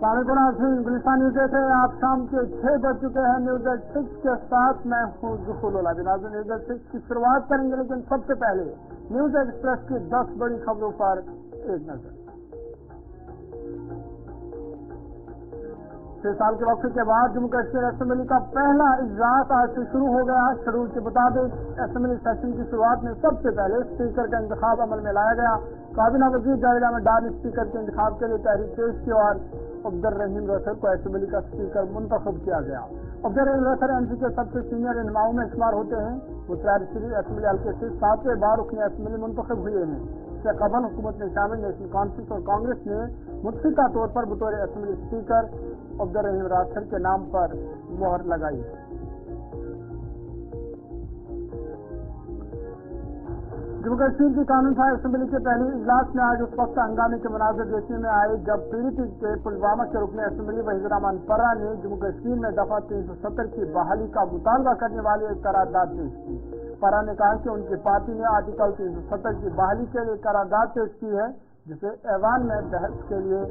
گلستان news سے آپ شام کے 6 بج چکے ہیں. نیوز ایٹ 6 کے ساتھ میں ہوں ظفر اللہ. ناظرین نیوز ایٹ 6 کی شروعات کریں گے, لیکن سب سے پہلے نیوز ایکسپریس کی 10 بڑی خبروں پر ایک نظر. 6 سال کے وقفے کے بعد جموں کشمیر اسمبلی کا پہلا اجلاس آج سے شروع ہو گیا. شیڈول کے مطابق اسمبلی سیشن کی شروعات میں سب سے پہلے اسپیکر کا انتخاب عمل میں لایا گیا. کابینہ وزیر جاوید احمد ڈار نے اسپیکر کے انتخاب کے لیے تحریک پیش کی اور عبدالرحیم رسل کو اسمبلی کا اسپیکر منتخب کیا گیا. عبدالرحیم رسل این سی کے سب سے سینئر رہنماؤں میں شمار ہوتے ہیں. وہ شریف اسمبلی حلقے سے 7ویں بار رکن اسمبلی منتخب ہوئے ہیں. اس سے قبل حکومت نے شامل نیشنل کانفرنس اور کانگریس نے متفقہ طور پر بطور اسمبلی اسپیکر عبدالرحیم رسل کے نام پر مہر لگائی. جموں کشمیر کی قانون ساز اسمبلی کے پہلے اجلاس میں آج اس وقت ہنگامے کے مناظر دیکھنے میں آئے جب PDP کے پلوامہ کے رکن اسمبلی وحید الرحمان پرہ نے جموں کشمیر میں دفعہ 370 کی بحالی کا مطالبہ کرنے والی ایک قرارداد پیش کی. پرہ نے کہا کہ ان کی پارٹی نے آرٹیکل 370 کی بحالی کے لیے قرارداد پیش کی ہے جسے ایوان میں بحث کے لیے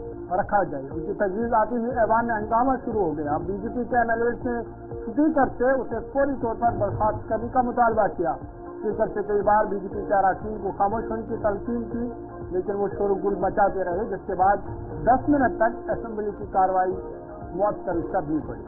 رکھا جائے. ان کی تجویز آتی ہوئی ایوان میں ہنگامہ شروع ہو گیا. BJP کے MLAs نے اسپیکر سے اسے فوری طور پر برخاست کرنے کا مطالبہ کیا. اسپیکر سے کئی بار BJP کے اراکین کو خاموش ہونے کی تلقین کی, لیکن وہ شور و گل مچاتے رہے, جس کے بعد 10 منٹ تک اسمبلی کی کارروائی معطل کرنی پڑی.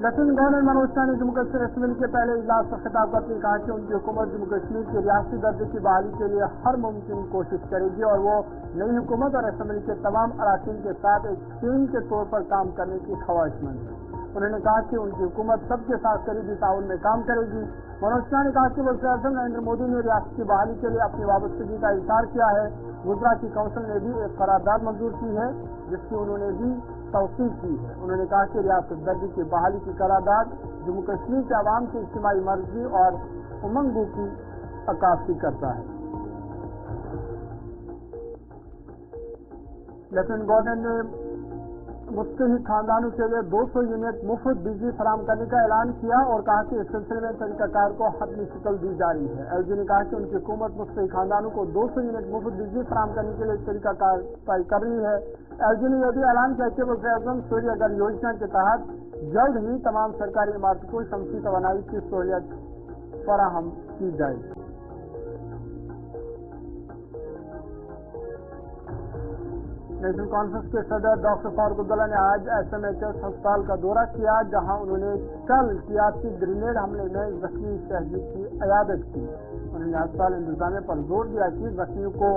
لیفٹیننٹ گورنر منوج سنہا نے جموں کشمیر اسمبلی کے پہلے اجلاس سے خطاب کرتے کہا کہ ان کی حکومت جموں کشمیر کے ریاستی درجے کی بحالی کے لیے ہر ممکن کوشش کرے گی اور وہ نئی حکومت اور اسمبلی کے تمام اراکین کے ساتھ ایک ٹیم کے طور پر کام کرنے کی خواہشمند ہے. انہوں نے کہا کہ ان کی حکومت سب کے ساتھ قریبی تعاون میں کام کرے گی. منوج سنہا نے کہا کہ وزیر اعظم نریندر مودی نے ریاست کی بحالی کے لیے اپنی وابستگی کا اظہار کیا ہے. وزراء کی کونسل نے بھی ایک قرارداد منظور کی ہے جس کی انہوں نے بھی توثیق کی ہے. انہوں نے کہا کہ ریاست درجے کی بحالی کی قرارداد جموں کشمیر کے عوام کی اجتماعی مرضی اور امنگوں کی عکاسی کرتا ہے. لیفٹیننٹ گورنر نے مستحق خاندانوں کے لیے 200 یونٹ مفت بجلی فراہم کرنے کا اعلان کیا اور کہا کہ اس سلسلے میں طریقہ کار کو حتمی شکل دی جا رہی ہے. LG نے کہا کہ ان کی حکومت مستحق خاندانوں کو 200 یونٹ مفت بجلی فراہم کرنے کے لیے طریقہ کار طے کر رہی ہے. LG نے یہ بھی اعلان کیا کہ وزیر اعظم سوریہ گھر یوجنا کے تحت جلد ہی تمام سرکاری عمارتوں کو شمسی توانائی کی سہولت فراہم کی جائے گی. نیشنل کانفرنس کے صدر ڈاکٹر فاروق عبداللہ نے آج SMHS ہسپتال کا دورہ کیا, جہاں انہوں نے کل سیاسی گرینیڈ حملے میں زخمی شہید کی عیادت کی. انہوں نے ہسپتال انتظامیہ پر زور دیا کہ زخمیوں کو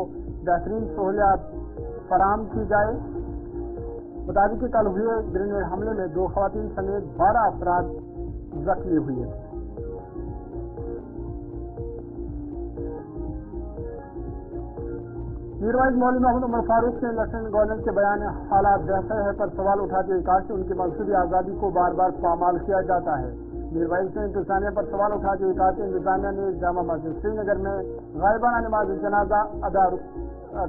بہترین سہولیات فراہم کی جائے. مطابق کہ کل ہوئے گرینیڈ حملے میں 2 خواتین سمیت 12 افراد زخمی ہوئے تھے. میروائز مولوی محمد عمر فاروق نے لیفٹیننٹ گورنر کے بیان حالات بہتر ہے پر سوال اٹھاتے ہوئے کہا کہ ان کی مذہبی آزادی کو بار بار پامال کیا جاتا ہے. میروائز نے انتظامیہ پر سوال اٹھاتے ہوئے کہا کہ انتظامیہ نے جامع مسجد سری نگر میں غائبانہ نماز جنازہ ادا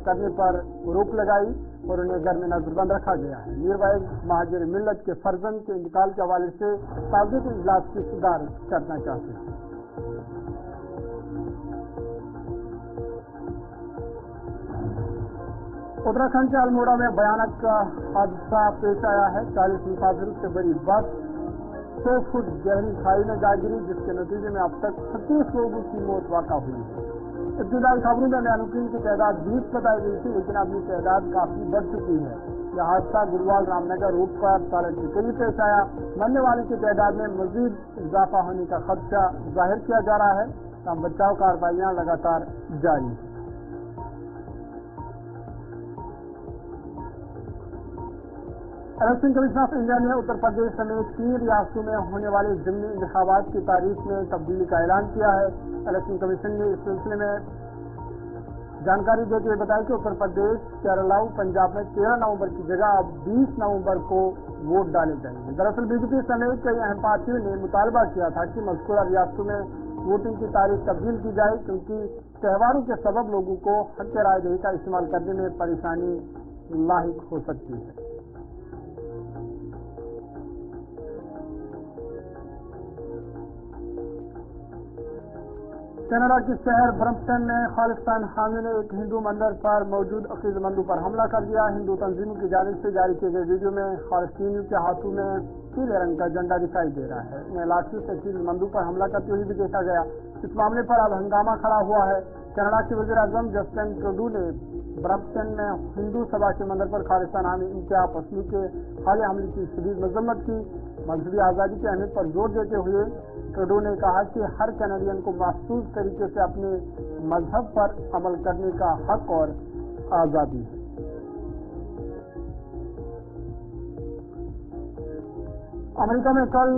کرنے پر روک لگائی اور انہیں گھر میں نظر بند رکھا گیا ہے. میروائز مہاجر ملت کے فرزند کے انتقال کے حوالے سے تعزیتی اجلاس کی صدارت کرنا چاہتے ہیں. اتراکھنڈ کے الموڑا میں بھیانک حادثہ پیش آیا ہے. 40 مسافروں سے بڑی بس 100 فٹ گہری کھائی میں جا گری, جس کے نتیجے میں اب تک 36 لوگوں کی موت واقع ہوئی ہے. ابتدائی خبروں میں مہلوکین کی تعداد 20 بتائی گئی تھی, لیکن اب یہ تعداد کافی بڑھ چکی ہے. یہ حادثہ گروال رام نگر روڈ پر سالٹ کے قریب پیش آیا. مرنے والوں کی تعداد میں مزید اضافہ ہونے کا خدشہ ظاہر کیا جا رہا ہے. تاہم بچاؤ کارروائیاں لگاتار جاری ہیں. الیکشن کمیشن آف انڈیا نے اتر پردیش سمیت 3 ریاستوں میں ہونے والے ضمنی انتخابات کی تاریخ میں تبدیلی کا اعلان کیا ہے. الیکشن کمیشن نے اس سلسلے میں جانکاری دیتے ہوئے بتایا کہ اتر پردیش، کیرلا، پنجاب میں 13 نومبر کی جگہ اب 20 نومبر کو ووٹ ڈالے جائیں گے. دراصل BJP سمیت کئی اہم پارٹیوں نے مطالبہ کیا تھا کہ مذکورہ ریاستوں میں ووٹنگ کی تاریخ تبدیل کی جائے، کیونکہ تہواروں کے سبب لوگوں کو حق رائے دہی کا استعمال کرنے میں پریشانی لاحق ہو سکتی ہے. کینیڈا کے شہر برمپٹن میں خالصتان حامی نے ایک ہندو مندر پر موجود عقیدتمندوں پر حملہ کر دیا. ہندو تنظیموں کی جانب سے جاری کیے گئے ویڈیو میں فلسطینیوں کے ہاتھوں میں پیلے رنگ کا جھنڈا دکھائی دے رہا ہے. انہیں لاٹھیوں سے عقیدتمندوں پر حملہ کرتے ہوئے بھی دیکھا گیا. اس معاملے پر اب ہنگامہ کھڑا ہوا ہے. کینیڈا کے وزیر اعظم جسٹن ٹروڈو نے برمپٹن میں ہندو سبھا کے مندر پر خالصتان حامی انتہا پسندی کے حالیہ حملے کی شدید مذمت کی. مذہبی آزادی کی اہمیت پر زور دیتے ہوئے ٹروڈو نے کہا کہ ہر کینیڈین کو محفوظ طریقے سے اپنے مذہب پر عمل کرنے کا حق اور آزادی ہے. امریکہ میں کل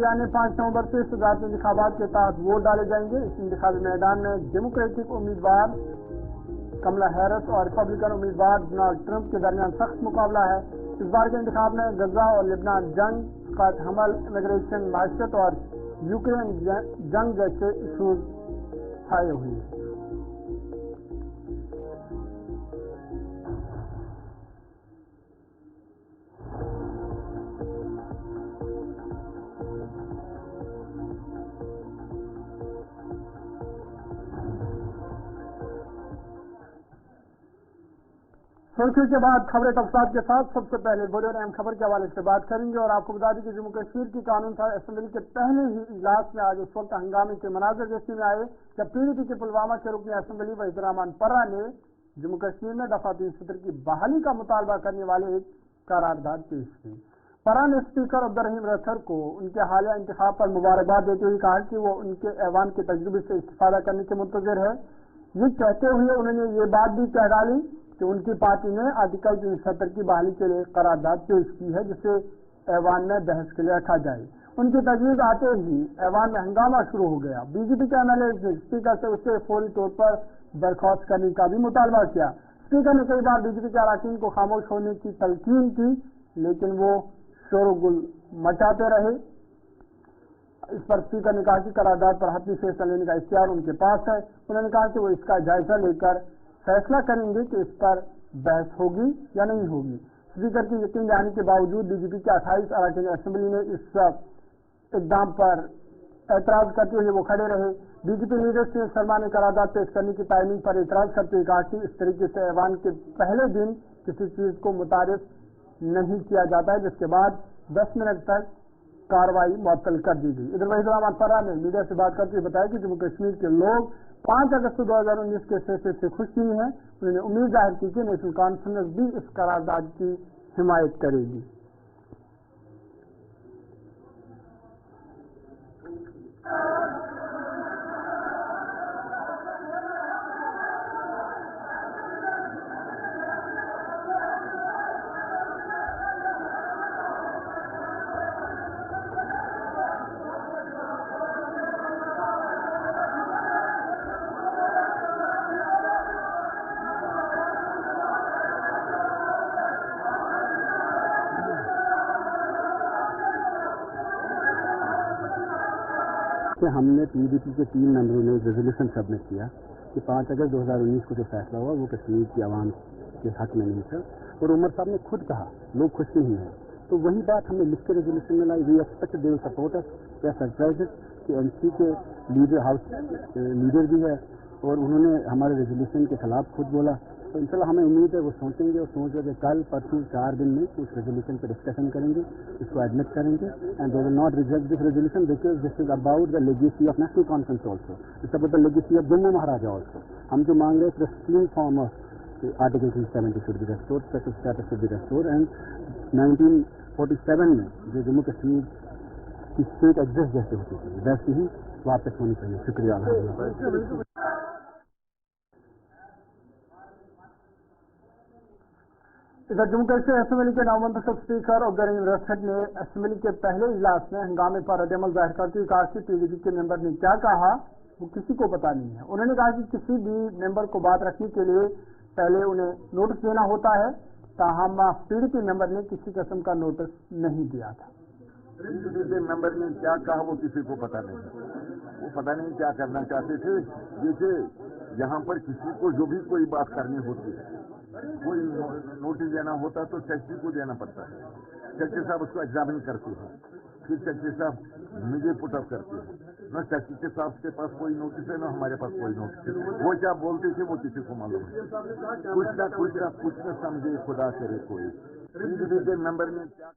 یعنی 5 نومبر سے صدارتی انتخابات کے تحت ووٹ ڈالے جائیں گے. اس انتخابی میدان میں ڈیموکریٹک امیدوار کملا ہیرس اور ریپبلکن امیدوار ڈونالڈ ٹرمپ کے درمیان سخت مقابلہ ہے. اس بار کے انتخاب میں غزہ اور لبنان جنگ، قحط حمل، امیگریشن، معیشت اور یوکرین جنگ جیسے ایشوز چھائے ہوئے ہیں. سرخیوں کے بعد خبریں تفصیلات کے ساتھ سب سے پہلے بڑی اور اہم خبر کے حوالے سے بات کریں گے اور آپ کو بتا دیں کہ جموں کشمیر کی قانون ساز اسمبلی کے پہلے ہی اجلاس میں آج اس وقت ہنگامے کے مناظر دیکھنے میں آئے جب PDP کے پلوامہ کے رکن اسمبلی وحید الرحمان پرہ نے جموں کشمیر میں دفعہ 370 کی بحالی کا مطالبہ کرنے والے ایک قرارداد پیش کی. پرہ نے اسپیکر عبدالرحیم رتھر کو ان کے حالیہ انتخاب پر مبارکباد دیتے ہوئے کہا کہ وہ ان کے ایوان کے تجربے سے استفادہ کرنے کے منتظر ہے. یہ کہتے ہوئے انہوں نے یہ بات بھی کہہ ڈالی کہ ان کی پارٹی نے آرٹیکل 370 کی بحالی کے لیے قرارداد پیش کی ہے جسے ایوان میں بحث کے لیے رکھا جائے. ان کی تجویز آتے ہی ایوان میں ہنگامہ شروع ہو گیا. BJP کے MLA نے اسپیکر سے اسے فوری طور پر برخاست کرنے کا بھی مطالبہ کیا. اسپیکر نے کئی بار BJP کے اراکین کو خاموش ہونے کی تلقین کی لیکن وہ شور و گل مچاتے رہے. اس پر اسپیکر نے کہا کہ قرارداد پر حتمی فیصلہ لینے کا اختیار ان کے پاس ہے. انہوں نے کہا کہ وہ اس کا جائزہ لے کر فیصلہ کریں گے کہ اس پر بحث ہوگی یا نہیں ہوگی. اسپیکر کی یقین دہانی کے باوجود BJP کے 28 اراکین اسمبلی نے اس اقدام پر اعتراض کرتے ہوئے وہ کھڑے رہے. BJP لیڈر سے شرما نے قرارداد پیش کرنے کی ٹائمنگ پر اعتراض کرتے ہوئے کہا کہ اس طریقے سے ایوان کے پہلے دن کسی چیز کو متعارف نہیں کیا جاتا ہے جس کے بعد 10 منٹ تک کاروائی معطل کر دی گئی. ادھر وحید الرحمان پرہ نے میڈیا سے بات کرتے ہوئے بتایا کہ جموں کشمیر کے لوگ 5 اگست 2019 کے فیصلے سے خوش نہیں ہیں. انہوں نے امید ظاہر کی کہ نیشنل کانفرنس بھی اس قرارداد کی حمایت کرے گی. ہم نے PDP کے 3 ممبروں نے ایک ریزولوشن سبمٹ کیا کہ 5 اگست 2019 کو جو فیصلہ ہوا وہ کشمیر کی عوام کے حق میں نہیں تھا اور عمر صاحب نے خود کہا لوگ خوش نہیں ہیں. تو وہی بات ہم نے لکھ کے ریزولوشن میں لائی. We expect they will support us. We are surprised کہ NC کے لیڈر ہاؤس لیڈر بھی ہے اور انہوں نے ہمارے ریزولوشن کے خلاف خود بولا. تو انشاءاللہ ہمیں امید ہے وہ سوچیں گے اور سوچ رہے کہ کل پرسوں 4 دن میں اس ریزولوشن پہ ڈسکشن کریں گے, اس کو ایڈمٹ کریں گے and they will not reject this resolution because this is about the legacy of National Conference also. It's about the legacy of Jammu Maharaja also. ہم جو مانگ رہے ہیں pristine form of Article 370 should be restored, special status should be restored and 1947 میں جو جموں کشمیر کی state exist جیسے ہوتی تھی ویسے ہی واپس ہونی چاہیے. شکریہ. ادھر جموں کشمیر اسمبلی کے نومنتخب اسپیکر عبدالرحیم رتھر نے اسمبلی کے پہلے اجلاس میں ہنگامے پر رد عمل ظاہر کرتے ہوئے کہا کہ PDP کے ممبر نے کیا کہا وہ کسی کو پتا نہیں ہے. انہوں نے کہا کہ کسی بھی ممبر کو بات رکھنے کے لیے پہلے انہیں نوٹس دینا ہوتا ہے, تاہم PDP ممبر نے کسی قسم کا نوٹس نہیں دیا تھا. ممبر نے کیا کہا وہ کسی کو پتا نہیں. وہ پتا نہیں کیا کرنا چاہتے تھے. جیسے یہاں پر کسی کو جو بھی کوئی بات کرنی ہوتی ہے, کوئی نوٹس دینا ہوتا تو سیکرٹری کو دینا پڑتا ہے. سیکرٹری صاحب اس کو ایگزامن کرتے ہیں, پھر سیکرٹری صاحب مجھے پٹ اپ کرتے ہیں. न शक्ति के साहब के पास कोई नोटिस है, न हमारे पास कोई नोटिस है। वो क्या बोलते थे वो किसी को मालूम है। कुछ न समझे खुदा करे कोई। PDP के मेंबर ने क्या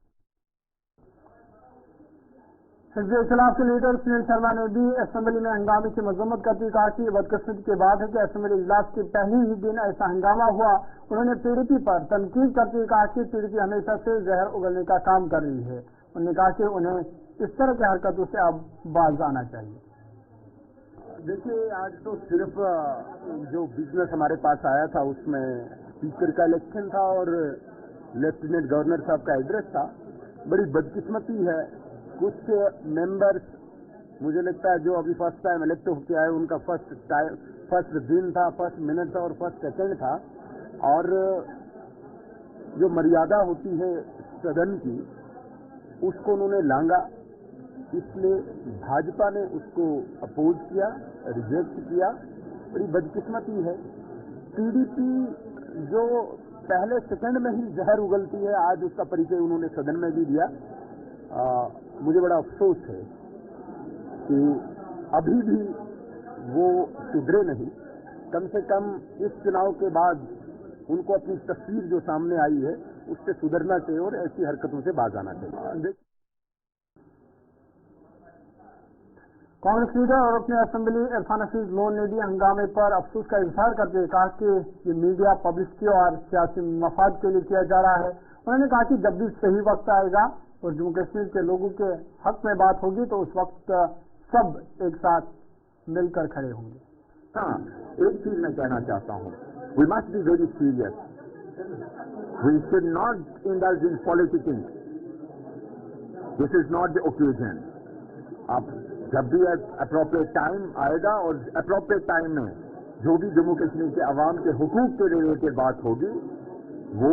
हिजबुल इख्तिलाफ के लीडर सुनील शर्मा ने भी असेंबली में हंगामे की मजम्मत करते हुए कहा कि ये बदकिस्मती की बात है कि असेंबली इजलास के पहले ही दिन ऐसा हंगामा हुआ। उन्होंने PDP पर तनकीद करते हुए कहा कि PDP हमेशा से जहर उगलने का काम कर रही है। उन्होंने कहा कि उन्हें इस तरह की हरकतों से अब बाज आना चाहिए। देखिए, आज तो सिर्फ जो बिजनेस हमारे पास आया था उसमें स्पीकर का इलेक्शन था और लेफ्टिनेंट गवर्नर साहब का एड्रेस था। बड़ी बदकिस्मती है, कुछ मेंबर्स मुझे लगता है जो अभी फर्स्ट टाइम इलेक्ट होके आए उनका फर्स्ट दिन था, फर्स्ट मिनट था और फर्स्ट सेकंड था, और जो मर्यादा होती है सदन की उसको उन्होंने लांगा। इसलिए भाजपा ने उसको अपोज किया, रिजेक्ट किया। बड़ी बदकिस्मती है। PDP जो पहले सेकंड में ही जहर उगलती है, आज उसका परिचय उन्होंने सदन में भी दिया। मुझे बड़ा अफसोस है कि अभी भी वो सुधरे नहीं। कम से कम इस चुनाव के बाद उनको अपनी तस्वीर जो सामने आई है उससे सुधरना चाहिए और ऐसी हरकतों से बाज आना चाहिए। कांग्रेस लीडर और अपने असेंबली इरफान हफीज लोन ने भी हंगामे पर अफसोस का इजहार करते हुए कहा कि ये मीडिया पब्लिसिटी और सियासी मफाद के लिए किया जा रहा है। उन्होंने कहा कि जब भी सही वक्त आएगा और जम्मू कश्मीर के लोगों के हक में बात होगी तो उस वक्त सब एक साथ मिलकर खड़े होंगे। हाँ, एक चीज मैं कहना चाहता हूँ, we must be very serious, we should not indulge in politics, this is not the occasion. आप जब भी अप्रोप्रिएट टाइम आएगा और अप्रोप्रिएट टाइम में जो भी जम्मू कश्मीर के अवाम के हुकूक के रिलेटेड बात होगी वो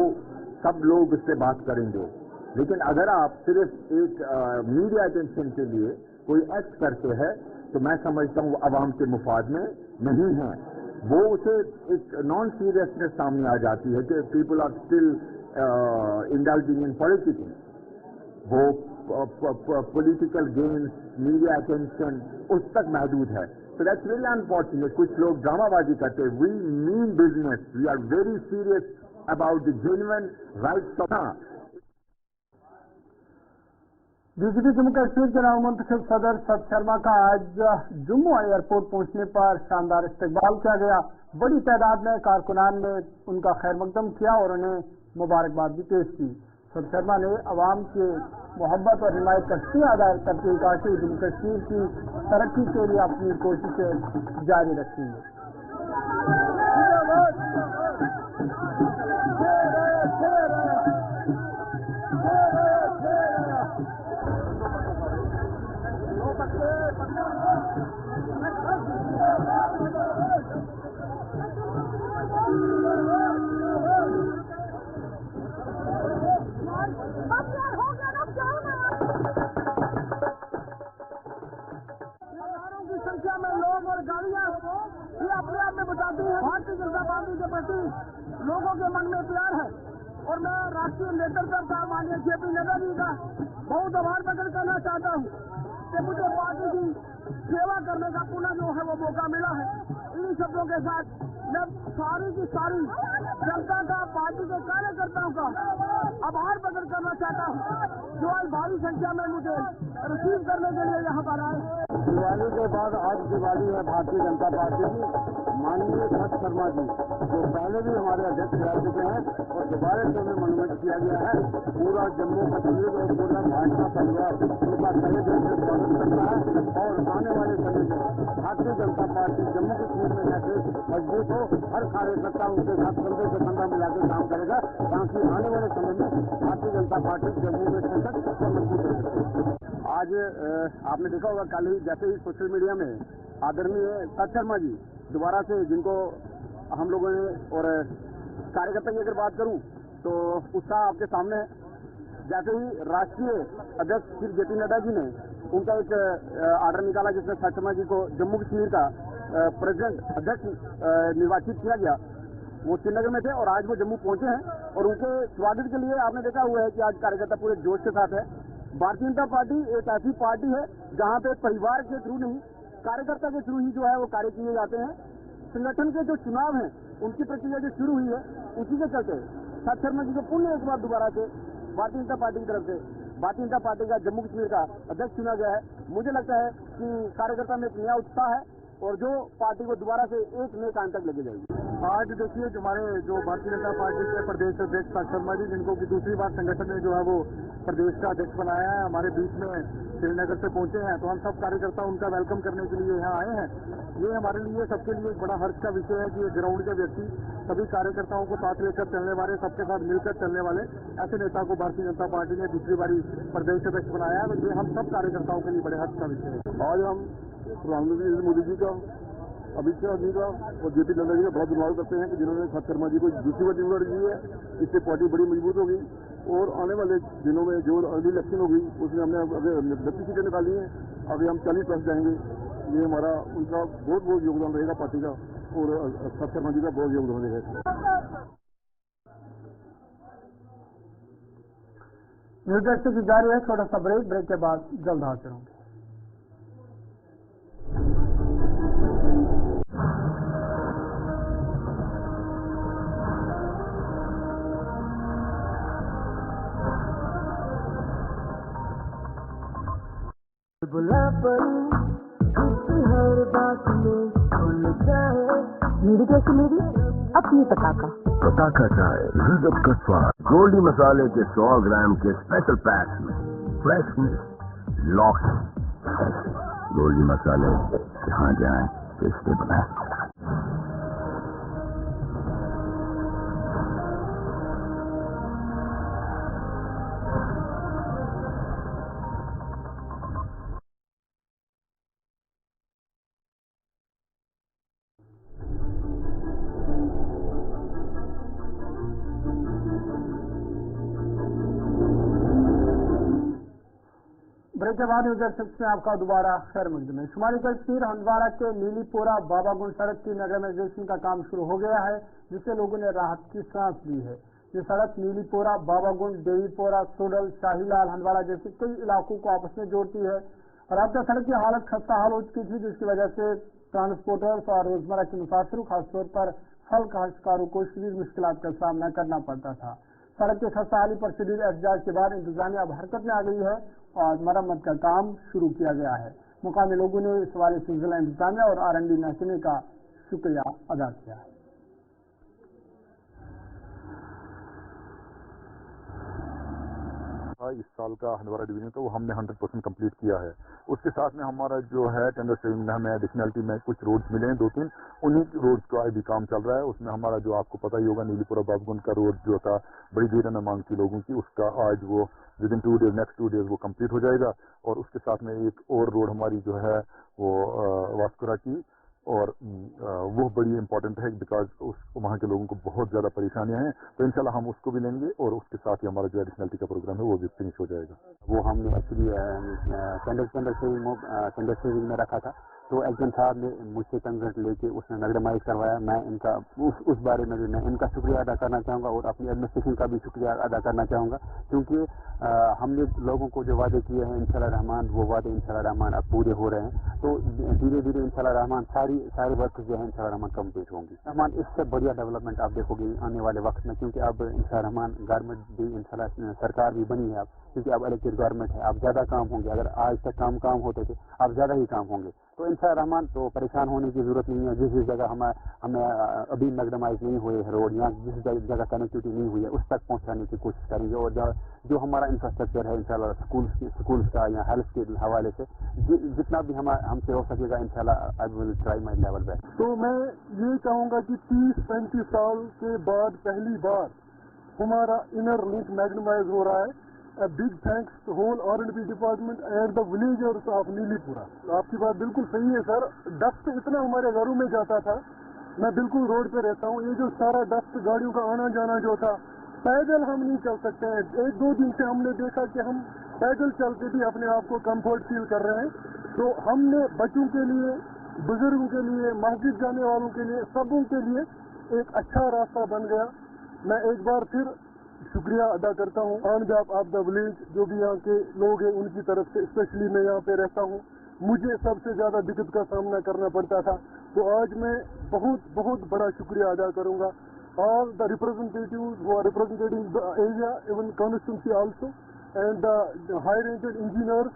सब लोग उससे बात करेंगे। लेकिन अगर आप सिर्फ एक मीडिया अटेंशन के लिए कोई एक्ट करते हैं तो मैं समझता हूँ वो अवाम के मुफाद में नहीं है। वो उसे एक नॉन सीरियसनेस सामने आ जाती है कि people are still indulging in politics. वो पॉलिटिकल गेन्स, मीडिया अटेंशन उस तक महदूद है। So that's really unfortunate. कुछ लोग ड्रामाबाजी करते हैं। We mean business. We are very serious about the genuine rights of. BJP Jammu Kashmir के नवमुंतखब सदर सत शर्मा का आज जम्मू एयरपोर्ट पहुंचने पर शानदार इस्तकबाल किया गया। बड़ी तादाद में कारकुनान ने उनका खैर मकदम किया और उन्हें मुबारकबाद भी पेश की। सत शर्मा ने अवाम के मोहब्बत और हिमायत का शुक्रिया अदा करते हुए कहा कि जम्मू कश्मीर की तरक्की के लिए अपनी कोशिशें जारी रखेंगे। संख्या में लोग और गाड़ियां ये अपने आप में बताती है भारतीय जनता पार्टी के प्रति लोगों के मन में प्यार है। और मैं राष्ट्रीय नेतृत्व का माननीय JP नड्डा जी का बहुत आभार प्रकट करना चाहता हूँ कि मुझे पार्टी की सेवा करने का पुनः जो है वो मौका मिला है। इन्हीं शब्दों के साथ मैं सारी की सारी जनता का, पार्टी के कार्यकर्ताओं का आभार प्रकट करना चाहता हूँ जो आज भारी संख्या में मुझे रिसीव करने के लिए यहाँ पर आए। दिवाली के बाद आज दिवाली है भारतीय जनता पार्टी की। माननीय सत शर्मा जी जो पहले भी हमारे अध्यक्ष रह चुके हैं और दोबारा से उन्हें मनोनीत किया गया है। पूरा जम्मू कश्मीर और पूरा भाजपा परिवार उनका सही ढंग से स्वागत करता है और आने वाले समय में भारतीय जनता पार्टी जम्मू कश्मीर में जैसे मजबूत हो, हर कार्यकर्ता उनके साथ कंधे से कंधा मिलाकर काम करेगा ताकि आने वाले समय में भारतीय जनता पार्टी जम्मू में सशक्त और मजबूत रह सके। आज आपने देखा होगा कल ही जैसे ही सोशल मीडिया में आदरणीय सत शर्मा जी दोबारा से जिनको हम लोगों ने और कार्यकर्ता की अगर बात करूं तो उसका आपके सामने जैसे ही राष्ट्रीय अध्यक्ष श्री JP नड्डा जी ने उनका एक आर्डर निकाला जिसमें सत शर्मा जी को जम्मू कश्मीर का प्रेसिडेंट अध्यक्ष निर्वाचित किया गया। वो श्रीनगर में थे और आज वो जम्मू पहुंचे हैं और उनके स्वागत के लिए आपने देखा हुआ है कि आज कार्यकर्ता पूरे जोश के साथ है। भारतीय जनता पार्टी एक ऐसी पार्टी है जहां पे परिवार के थ्रू नहीं कार्यकर्ता के थ्रू ही जो है वो कार्य किए जाते हैं। संगठन के जो चुनाव हैं उनकी प्रक्रिया जो शुरू हुई है उसी के चलते साथ शर्मा जी को पुनः एक बार दोबारा से भारतीय जनता पार्टी की तरफ से भारतीय जनता पार्टी का जम्मू कश्मीर का अध्यक्ष चुना गया है। मुझे लगता है कि कार्यकर्ता में एक नया उत्साह है और जो पार्टी को दोबारा से एक नए काम तक लेके जाएगी। आज देखिए हमारे जो भारतीय जनता पार्टी के प्रदेश अध्यक्ष साथ शर्मा जी, जिनको की दूसरी बार संगठन ने जो है वो प्रदेश का अध्यक्ष बनाया है, हमारे बीच में श्रीनगर से पहुंचे हैं, तो हम सब कार्यकर्ता उनका वेलकम करने के लिए यहाँ आए हैं। ये हमारे लिए सबके लिए एक बड़ा हर्ष का विषय है कि ग्राउंड के व्यक्ति सभी कार्यकर्ताओं को साथ लेकर चलने वाले, सबके साथ मिलकर चलने वाले ऐसे नेता को भारतीय जनता पार्टी ने दूसरी बारी प्रदेश अध्यक्ष बनाया है। तो ये हम सब कार्यकर्ताओं के लिए बड़े हर्ष का विषय है। आज हम प्रधानमंत्री नरेंद्र मोदी जी का, अमित शाह जी का और जेपी नड्डा जी का बड़ा धन्यवाद करते हैं कि जिन्होंने साथ शर्मा जी को दूसरी बार जिम्मेदारी दी है। इससे पार्टी बड़ी मजबूत होगी और आने वाले दिनों में जो अगली इलेक्शन होगी उसमें हमने अगर 32 सीटें निकाली हैं, अभी हम 40+ जाएंगे। ये हमारा उनका बहुत बहुत योगदान रहेगा पार्टी का और साथ शर्मा जी का बहुत योगदान रहेगा। न्यूज डेस्क की जारी है छोटा सा ब्रेक के बाद जल्द हाजिर होंगे। बुला पड़ी हर बात में खुल जाए मेरी कश्मीरी अपनी पटाखा चाय रिजब का स्वाद गोल्डी मसाले के 100 ग्राम के स्पेशल पैक में फ्रेशनेस लॉक गोल्डी मसाले जहाँ जाए रिश्ते बनाए। ब्रेक के बाद न्यूज डेस्क में आपका दोबारा खैर मकदम है। शुमाली कश्मीर हंदवाड़ा के नीलीपोरा बाबागुंड सड़क की नगरमाइजेशन का काम शुरू हो गया है, जिससे लोगों ने राहत की सांस ली है। ये सड़क नीलीपोरा, बाबागुंड, देवीपोरा, सोडल, शाहीलाल, हंदवाड़ा जैसे कई इलाकों को आपस में जोड़ती है। राबता सड़क की हालत खस्ता हाल हो चुकी थी, जिसकी वजह से ट्रांसपोर्टर्स और रोजमर्रा के मुसाफिरों, खासतौर पर फल काश्तकारों को शदीद मुश्किलात का सामना करना पड़ता था। सड़क के खस्ता हाली पर शदीद एहतजाज के बाद इंतजामिया अब हरकत में आ गई है और मरम्मत का काम शुरू किया गया है। मुकामी लोगों ने इस वाले सिलसिला इंतजामिया और R&D महकमे का शुक्रिया अदा किया है। इस साल का हंदवाड़ा डिवीजन का वो हमने 100% कंप्लीट किया है। उसके साथ में हमारा जो है टेंडर सेविंग में हमें एडिशनलिटी में कुछ रोड्स मिले हैं, 2-3 उन्हीं रोड्स का भी काम चल रहा है। उसमें हमारा जो आपको पता ही होगा नीलीपुरा बाबगुंड का रोड जो था बड़ी देर में मांग थी लोगों की, उसका आज वो विदिन 2 डेज नेक्स्ट 2 डेज वो कंप्लीट हो जाएगा। और उसके साथ में एक और रोड हमारी जो है वो वास्कुरा की, और वो बड़ी इंपॉर्टेंट है बिकॉज वहाँ के लोगों को बहुत ज़्यादा परेशानियां हैं। तो इंशाल्लाह हम उसको भी लेंगे और उसके साथ ही हमारा जो एडिशनलिटी का प्रोग्राम है वो भी फिनिश हो जाएगा। वो हमने एक्चुअली टेंडर सेविंग में रखा था, तो एक्जन साहब ने मुझसे कंसल्ट लेके उसने नगरमाइज करवाया। मैं इनका उस बारे में भी मैं इनका शुक्रिया अदा करना चाहूँगा और अपनी एडमिनिस्ट्रेशन का भी शुक्रिया अदा करना चाहूँगा, क्योंकि हमने लोगों को जो वादे किए हैं इंशाल्लाह रहमान वो वादे इंशाल्लाह रहमान अब पूरे हो रहे हैं। तो धीरे धीरे इंशाल्लाह रहमान सारी वर्क जो है इंशाल्लाह रहमान कम्प्लीट होंगी। रहमान इससे बढ़िया डेवलपमेंट आप देखोगे आने वाले वक्त में, क्योंकि अब इंशाल्लाह रहमान गवर्नमेंट भी इंशाल्लाह सरकार भी बनी है अब, क्योंकि अब इलेक्टेड गवर्नमेंट है, अब ज़्यादा काम होंगे। अगर आज तक काम होते थे अब ज़्यादा ही काम होंगे। तो इंशाल्लाह रहमान तो परेशान होने की जरूरत नहीं है। जिस जगह हमें अभी मैग्डमाइज नहीं हुए रोड या जिस जगह कनेक्टिविटी नहीं हुई है उस तक पहुंचाने की कोशिश करेंगे। और जो हमारा इंफ्रास्ट्रक्चर है इंशाल्लाह स्कूल्स का या हेल्थ के हवाले से जितना भी हमसे हो सकेगा इंशाल्लाह I will try my level best. तो मैं ये कहूँगा कि 30-35 साल के बाद पहली बार हमारा इनर लिंक मैग्डमाइज हो रहा है। A big thanks to whole R&D department and the villagers of नीलीपुरा। आपकी बात बिल्कुल सही है सर। डस्ट इतना हमारे घरों में जाता था, मैं बिल्कुल रोड पे रहता हूँ, ये जो सारा डस्ट गाड़ियों का आना जाना जो था, पैदल हम नहीं चल सकते हैं। 1-2 दिन से हमने देखा कि हम पैदल चलते भी अपने आप को कंफर्ट फील कर रहे हैं। तो हमने बच्चों के लिए, बुजुर्गों के लिए, मस्जिद जाने वालों के लिए, सबों के लिए एक अच्छा रास्ता बन गया। मैं एक बार फिर शुक्रिया अदा करता हूँ on behalf of the village, जो भी यहाँ के लोग हैं उनकी तरफ से। स्पेशली मैं यहाँ पे रहता हूँ मुझे सबसे ज़्यादा दिक्कत का सामना करना पड़ता था। तो आज मैं बहुत बहुत बड़ा शुक्रिया अदा करूँगा all the representatives who are representing the area, even constituency also, and the high-rated engineers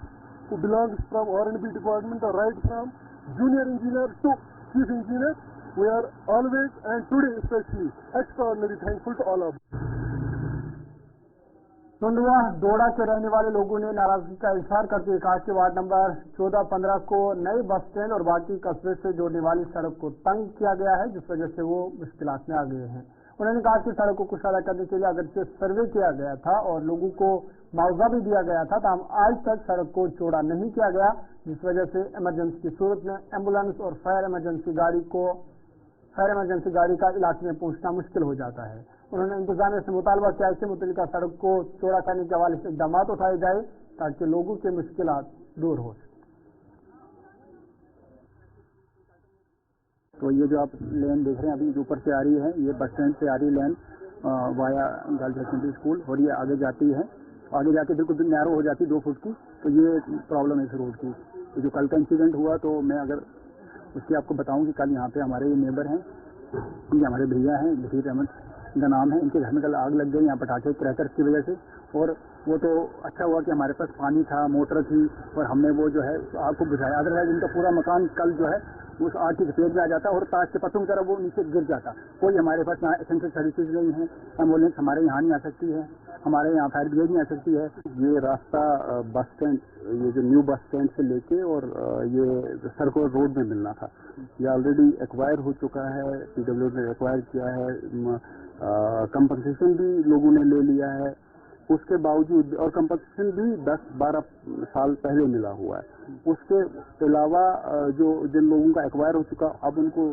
who belongs from R&B department, right from junior engineers to chief engineer. We are always and today especially extraordinarily thankful to all of you. टुंडवा डोडा के रहने वाले लोगों ने नाराजगी का इजहार करते हुए कहा कि वार्ड नंबर 14-15 को नए बस स्टैंड और बाकी कस्बे से जोड़ने वाली सड़क को तंग किया गया है, जिस वजह से वो मुश्किलात में आ गए हैं। उन्होंने कहा कि सड़क को कुशल करने के लिए अगरचे सर्वे किया गया था और लोगों को मुआवजा भी दिया गया था, तब आज तक सड़क को चौड़ा नहीं किया गया, जिस वजह से इमरजेंसी की सूरत में एम्बुलेंस और फायर इमरजेंसी गाड़ी का इलाके में पहुंचना मुश्किल हो जाता है। उन्होंने इंतजामिया से मुतालबा किया कि मुतल्लिका सड़क को चौड़ा करने के हवाले से इक़दाम उठाए जाए ताकि लोगों के मुश्किलात दूर हो सके। तो ये जो आप लेन देख रहे हैं अभी जो ऊपर से आ रही है, ये बस स्टैंड से आ रही लेन वाया गर्ल्स सेकेंडरी स्कूल, और ये आगे जाती है, आगे जाके बिल्कुल नैरो हो जाती 2 फुट की। तो ये प्रॉब्लम है इस रोड की। तो जो कल का इंसिडेंट हुआ, तो मैं अगर उसकी आपको बताऊं कि कल यहाँ पे हमारे नेबर हैं, ये हमारे भैया हैं, बशीर अहमद का नाम है, इनके घर में कल आग लग गई यहाँ पटाखे क्रैकर्स की वजह से। और वो तो अच्छा हुआ कि हमारे पास पानी था, मोटर थी, और हमने वो जो है आग को बुझाया, अदरवाइज इनका पूरा मकान कल जो है उस आग की चपेट में आ जाता और ताश के पत्तों की तरह वो नीचे गिर जाता। कोई हमारे पास यहाँ एसेंशियल सर्विसेज नहीं है, एम्बुलेंस हमारे यहाँ नहीं आ सकती है, हमारे यहाँ फायर ब्रिगेड नहीं आ सकती है। ये रास्ता बस स्टैंड, ये जो न्यू बस स्टैंड से लेके और ये सर्कुलर रोड में मिलना था, ये ऑलरेडी एक्वायर हो चुका है, PW ने एक्वायर किया है, कंपनसेशन भी लोगों ने ले लिया है उसके बावजूद, और कंपनसेशन भी 10-12 साल पहले मिला हुआ है। उसके अलावा जो जिन लोगों का एक्वायर हो चुका, अब उनको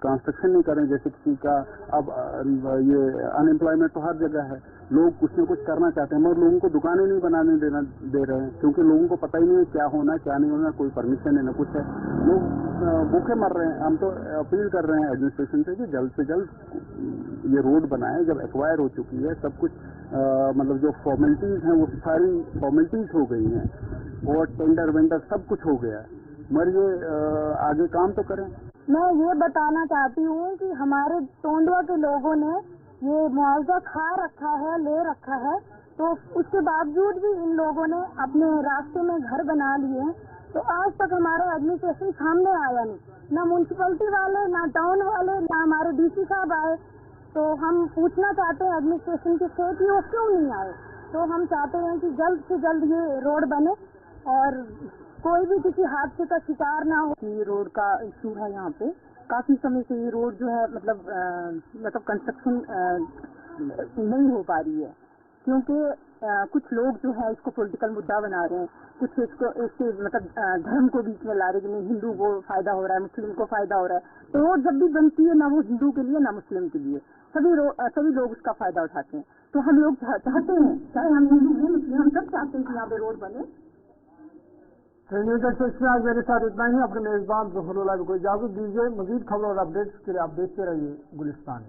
कंस्ट्रक्शन नहीं करें जैसे किसी का, अब ये अनएम्प्लॉयमेंट तो हर जगह है, लोग कुछ न कुछ करना चाहते हैं मगर लोगों को दुकानें नहीं बनाने दे रहे हैं, क्योंकि लोगों को पता ही नहीं है क्या होना क्या नहीं होना, कोई परमिशन है न कुछ है, लोग भूखे मर रहे हैं। हम तो अपील कर रहे हैं एडमिनिस्ट्रेशन से कि जल्द से जल्द ये रोड बनाए, जब एक्वायर हो चुकी है सब कुछ, मतलब जो फॉर्मेलिटीज हैं वो सारी फॉर्मेलिटीज हो गई हैं और टेंडर वेंडर सब कुछ हो गया है, मगर ये आगे काम तो करें। मैं ये बताना चाहती हूँ कि हमारे टोंडवा के लोगों ने ये मुआवजा खा रखा है, ले रखा है, तो उसके बावजूद भी इन लोगों ने अपने रास्ते में घर बना लिए, तो आज तक हमारा एडमिनिस्ट्रेशन सामने आया नहीं, ना म्यूनसिपैलिटी वाले, ना टाउन वाले, ना हमारे DC साहब आए। तो हम पूछना चाहते हैं एडमिनिस्ट्रेशन के से कि वो क्यों नहीं आए। तो हम चाहते हैं कि जल्द से जल्द ये रोड बने और कोई भी किसी हादसे का शिकार ना हो। ये रोड का इशू है, यहाँ पे काफी समय से ये रोड जो है मतलब कंस्ट्रक्शन नहीं हो पा रही है, क्योंकि कुछ लोग जो है इसको पॉलिटिकल मुद्दा बना रहे हैं, कुछ इसके मतलब धर्म को बीच में ला रहे हैं कि हिंदू को फायदा हो रहा है, मुस्लिम को फायदा हो रहा है। तो रोड जब भी बनती है ना वो हिंदू के लिए ना मुस्लिम के लिए, सभी लोग उसका फायदा उठाते हैं। तो हम लोग चाहते हैं, चाहे हम हिंदू हैं मुस्लिम, हम सब चाहते हैं कि यहाँ पे रोड बने। आज मेरे साथ इतना ही। अपने मेजबान ज़फरुल्लाह को इजाजत दीजिए। मजीद खबर और अपडेट्स के लिए आप देखते रहिए गुलिस्तान।